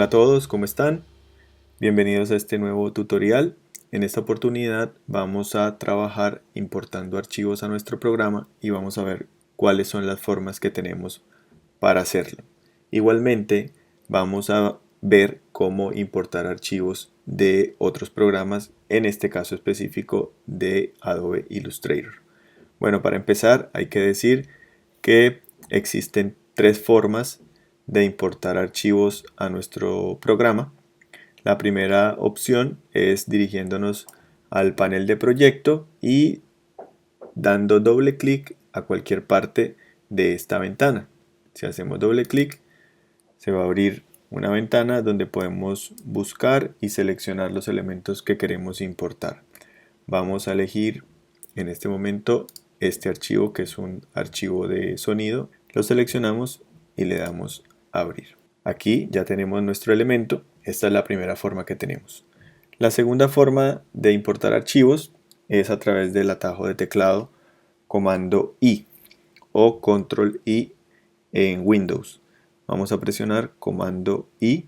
a todos, ¿cómo están? Bienvenidos a este nuevo tutorial. En esta oportunidad vamos a trabajar importando archivos a nuestro programa y vamos a ver cuáles son las formas que tenemos para hacerlo. Igualmente vamos a ver cómo importar archivos de otros programas, en este caso específico de Adobe Illustrator. Bueno, para empezar hay que decir que existen tres formas de importar archivos a nuestro programa. La primera opción es dirigiéndonos al panel de proyecto y dando doble clic a cualquier parte de esta ventana. Si hacemos doble clic, se va a abrir una ventana donde podemos buscar y seleccionar los elementos que queremos importar. Vamos a elegir en este momento este archivo, que es un archivo de sonido. Lo seleccionamos y le damos a abrir. Aquí ya tenemos nuestro elemento. Esta es la primera forma que tenemos. La segunda forma de importar archivos es a través del atajo de teclado comando I o control I en Windows. Vamos a presionar comando I.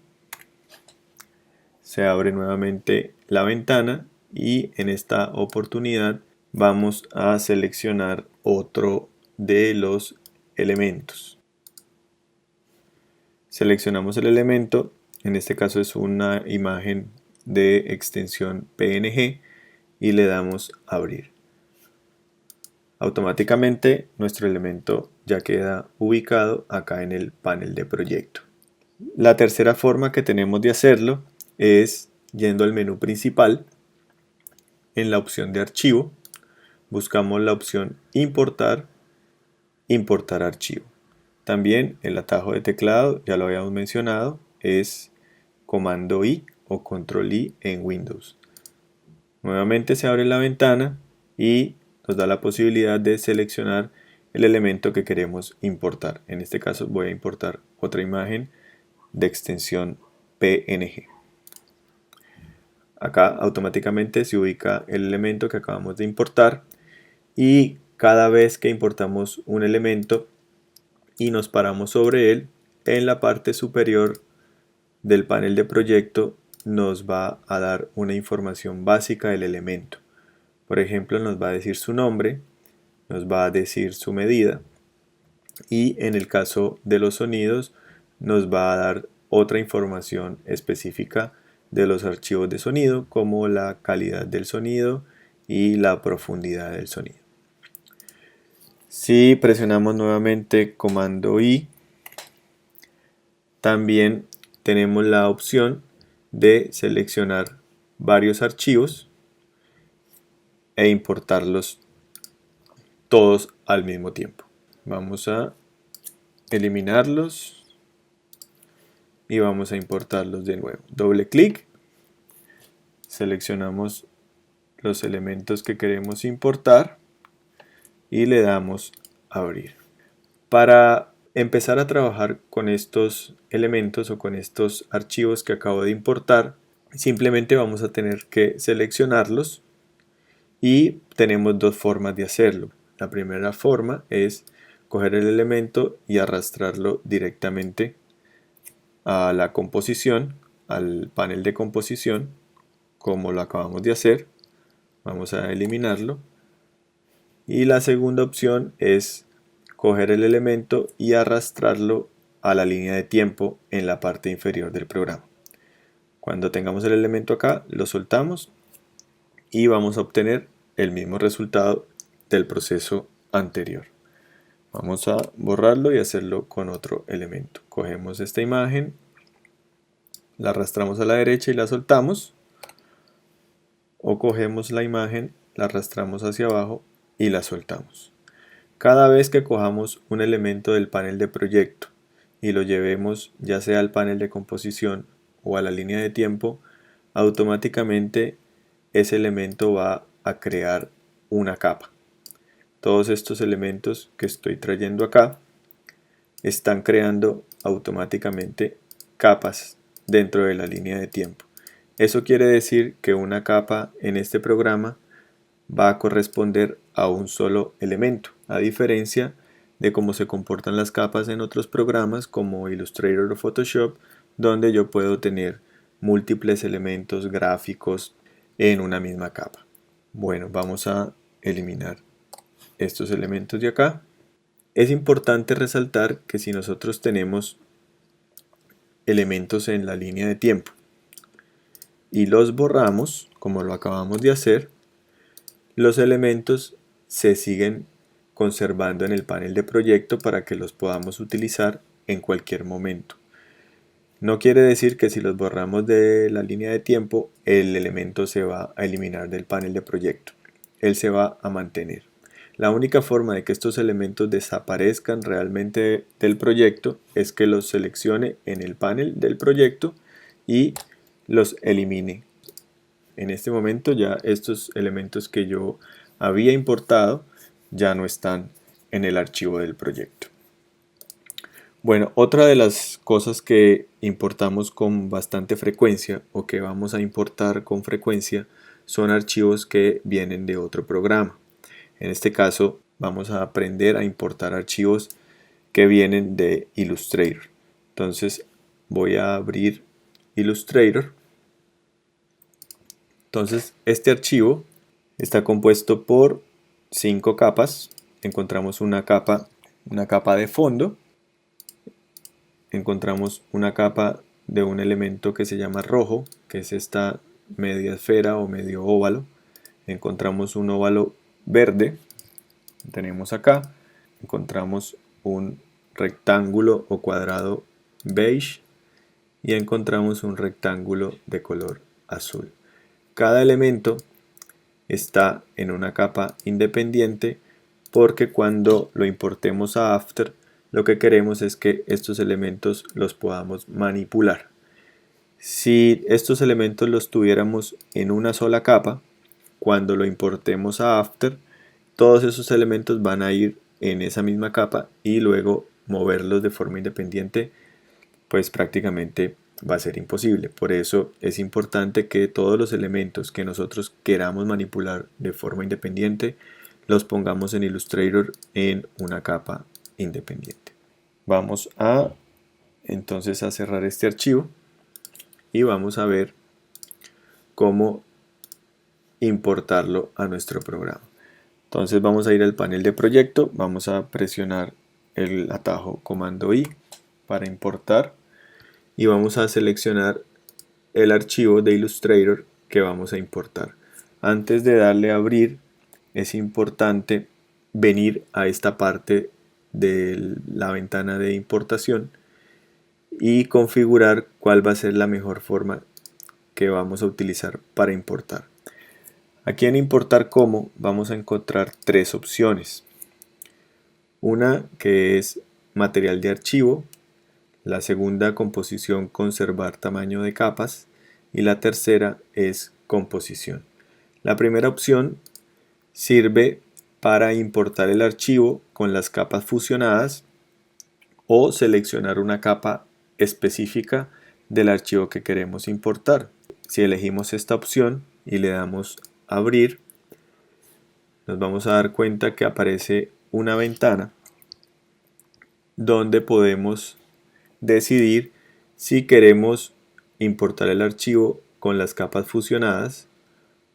Se abre nuevamente la ventana y en esta oportunidad vamos a seleccionar otro de los elementos. Seleccionamos el elemento, en este caso es una imagen de extensión PNG y le damos a abrir. Automáticamente nuestro elemento ya queda ubicado acá en el panel de proyecto. La tercera forma que tenemos de hacerlo es yendo al menú principal. En la opción de archivo buscamos la opción importar archivo. También el atajo de teclado, ya lo habíamos mencionado, es comando I o control I en Windows. Nuevamente se abre la ventana y nos da la posibilidad de seleccionar el elemento que queremos importar. En este caso voy a importar otra imagen de extensión PNG. Acá automáticamente se ubica el elemento que acabamos de importar y cada vez que importamos un elemento y nos paramos sobre él, en la parte superior del panel de proyecto nos va a dar una información básica del elemento. Por ejemplo, nos va a decir su nombre, nos va a decir su medida y en el caso de los sonidos nos va a dar otra información específica de los archivos de sonido, como la calidad del sonido y la profundidad del sonido. Si presionamos nuevamente comando I, también tenemos la opción de seleccionar varios archivos e importarlos todos al mismo tiempo. Vamos a eliminarlos y vamos a importarlos de nuevo. Doble clic, seleccionamos los elementos que queremos importar y le damos a abrir. Para empezar a trabajar con estos elementos o con estos archivos que acabo de importar, simplemente vamos a tener que seleccionarlos y tenemos dos formas de hacerlo. La primera forma es coger el elemento y arrastrarlo directamente a la composición, al panel de composición, como lo acabamos de hacer. Vamos a eliminarlo. Y la segunda opción es coger el elemento y arrastrarlo a la línea de tiempo en la parte inferior del programa. Cuando tengamos el elemento acá, lo soltamos y vamos a obtener el mismo resultado del proceso anterior. Vamos a borrarlo y hacerlo con otro elemento. Cogemos esta imagen, la arrastramos a la derecha y la soltamos, o cogemos la imagen, la arrastramos hacia abajo y la soltamos. Cada vez que cojamos un elemento del panel de proyecto y lo llevemos ya sea al panel de composición o a la línea de tiempo, automáticamente ese elemento va a crear una capa. Todos estos elementos que estoy trayendo acá están creando automáticamente capas dentro de la línea de tiempo. Eso quiere decir que una capa en este programa va a corresponder a un solo elemento, a diferencia de cómo se comportan las capas en otros programas como Illustrator o Photoshop, donde yo puedo tener múltiples elementos gráficos en una misma capa. Bueno, vamos a eliminar estos elementos de acá. Es importante resaltar que si nosotros tenemos elementos en la línea de tiempo y los borramos, como lo acabamos de hacer, los elementos se siguen conservando en el panel de proyecto para que los podamos utilizar en cualquier momento. No quiere decir que si los borramos de la línea de tiempo, el elemento se va a eliminar del panel de proyecto. Él se va a mantener. La única forma de que estos elementos desaparezcan realmente del proyecto es que los seleccione en el panel del proyecto y los elimine. En este momento ya estos elementos que yo había importado ya no están en el archivo del proyecto. Bueno, otra de las cosas que importamos con bastante frecuencia o que vamos a importar con frecuencia son archivos que vienen de otro programa. En este caso vamos a aprender a importar archivos que vienen de Illustrator. Entonces voy a abrir Illustrator. Entonces este archivo está compuesto por 5 capas. Encontramos una capa de fondo. Encontramos una capa de un elemento que se llama rojo, que es esta media esfera o medio óvalo. Encontramos un óvalo verde, tenemos acá. Encontramos un rectángulo o cuadrado beige y encontramos un rectángulo de color azul. Cada elemento está en una capa independiente porque cuando lo importemos a After, lo que queremos es que estos elementos los podamos manipular. Si estos elementos los tuviéramos en una sola capa, cuando lo importemos a After, todos esos elementos van a ir en esa misma capa y luego moverlos de forma independiente, pues prácticamente va a ser imposible. Por eso es importante que todos los elementos que nosotros queramos manipular de forma independiente los pongamos en Illustrator en una capa independiente. Vamos a entonces a cerrar este archivo y vamos a ver cómo importarlo a nuestro programa. Entonces vamos a ir al panel de proyecto, vamos a presionar el atajo comando I para importar y vamos a seleccionar el archivo de Illustrator que vamos a importar. Antes de darle a abrir es importante venir a esta parte de la ventana de importación y configurar cuál va a ser la mejor forma que vamos a utilizar para importar. Aquí en importar como vamos a encontrar tres opciones. Una que es material de archivo, la segunda composición conservar tamaño de capas y la tercera es composición. La primera opción sirve para importar el archivo con las capas fusionadas o seleccionar una capa específica del archivo que queremos importar. Si elegimos esta opción y le damos abrir, nos vamos a dar cuenta que aparece una ventana donde podemos decidir si queremos importar el archivo con las capas fusionadas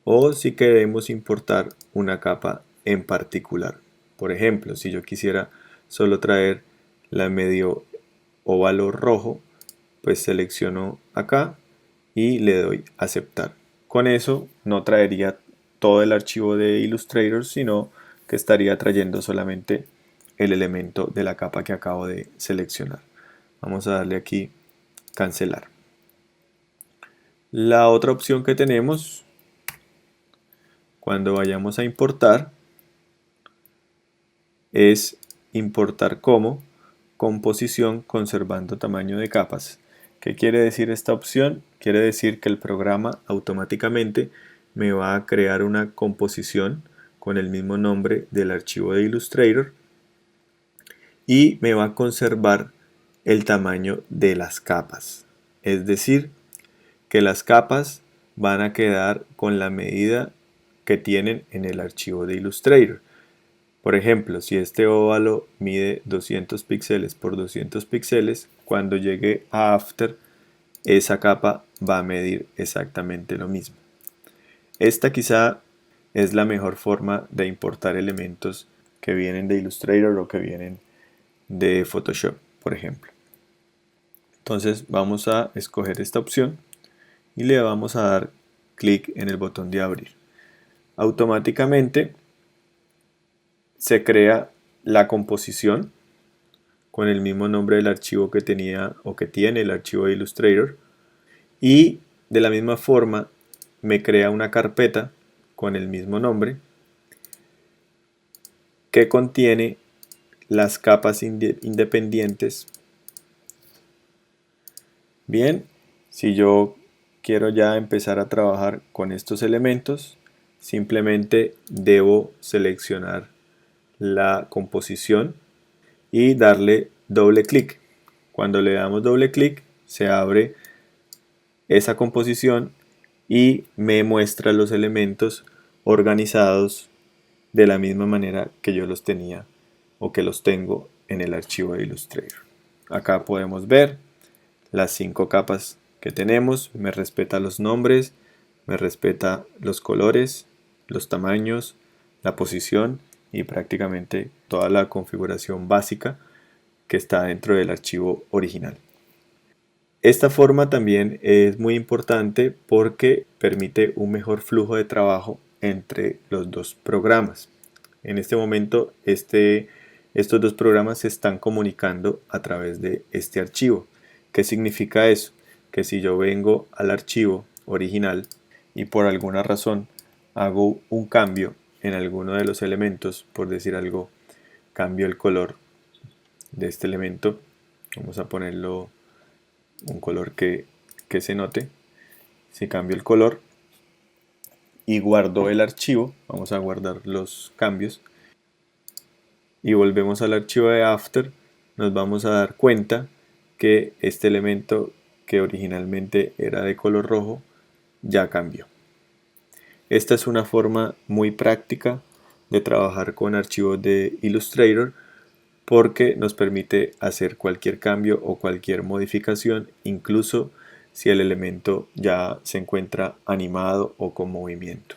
o si queremos importar una capa en particular. Por ejemplo, si yo quisiera solo traer la medio óvalo rojo, pues selecciono acá y le doy aceptar. Con eso no traería todo el archivo de Illustrator, sino que estaría trayendo solamente el elemento de la capa que acabo de seleccionar. Vamos a darle aquí cancelar. La otra opción que tenemos cuando vayamos a importar es importar como composición conservando tamaño de capas. ¿Qué quiere decir esta opción? Quiere decir que el programa automáticamente me va a crear una composición con el mismo nombre del archivo de Illustrator y me va a conservar el tamaño de las capas. Es decir, que las capas van a quedar con la medida que tienen en el archivo de Illustrator. Por ejemplo, si este óvalo mide 200 píxeles por 200 píxeles, cuando llegue a After esa capa va a medir exactamente lo mismo. Esta quizá es la mejor forma de importar elementos que vienen de Illustrator o que vienen de Photoshop, por ejemplo. Entonces vamos a escoger esta opción y le vamos a dar clic en el botón de abrir. Automáticamente se crea la composición con el mismo nombre del archivo que tenía o que tiene el archivo de Illustrator, y de la misma forma me crea una carpeta con el mismo nombre que contiene las capas independientes. Bien, si yo quiero ya empezar a trabajar con estos elementos, simplemente debo seleccionar la composición y darle doble clic. Cuando le damos doble clic, se abre esa composición y me muestra los elementos organizados de la misma manera que yo los tenía o que los tengo en el archivo de Illustrator. Acá podemos ver las 5 capas que tenemos, me respeta los nombres, me respeta los colores, los tamaños, la posición y prácticamente toda la configuración básica que está dentro del archivo original. Esta forma también es muy importante porque permite un mejor flujo de trabajo entre los dos programas. En este momento estos dos programas se están comunicando a través de este archivo. ¿Qué significa eso? Que si yo vengo al archivo original y por alguna razón hago un cambio en alguno de los elementos, por decir algo, cambio el color de este elemento, vamos a ponerlo un color que se note. Si cambio el color y guardo el archivo, vamos a guardar los cambios y volvemos al archivo de After, nos vamos a dar cuenta que este elemento que originalmente era de color rojo ya cambió. Esta es una forma muy práctica de trabajar con archivos de Illustrator porque nos permite hacer cualquier cambio o cualquier modificación, incluso si el elemento ya se encuentra animado o con movimiento.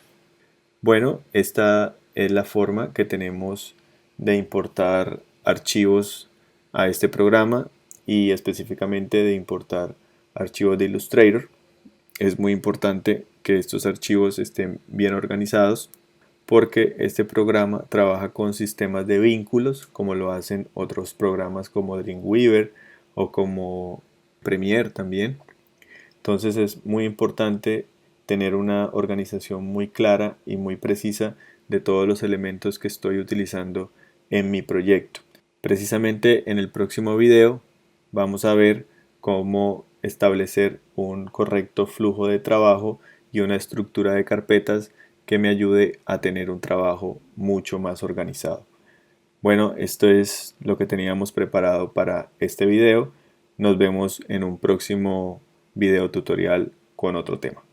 Bueno, esta es la forma que tenemos de importar archivos a este programa y específicamente de importar archivos de Illustrator. Es muy importante que estos archivos estén bien organizados porque este programa trabaja con sistemas de vínculos como lo hacen otros programas como Dreamweaver o como Premiere también. Entonces es muy importante tener una organización muy clara y muy precisa de todos los elementos que estoy utilizando en mi proyecto. Precisamente en el próximo video vamos a ver cómo establecer un correcto flujo de trabajo y una estructura de carpetas que me ayude a tener un trabajo mucho más organizado. Bueno, esto es lo que teníamos preparado para este video. Nos vemos en un próximo video tutorial con otro tema.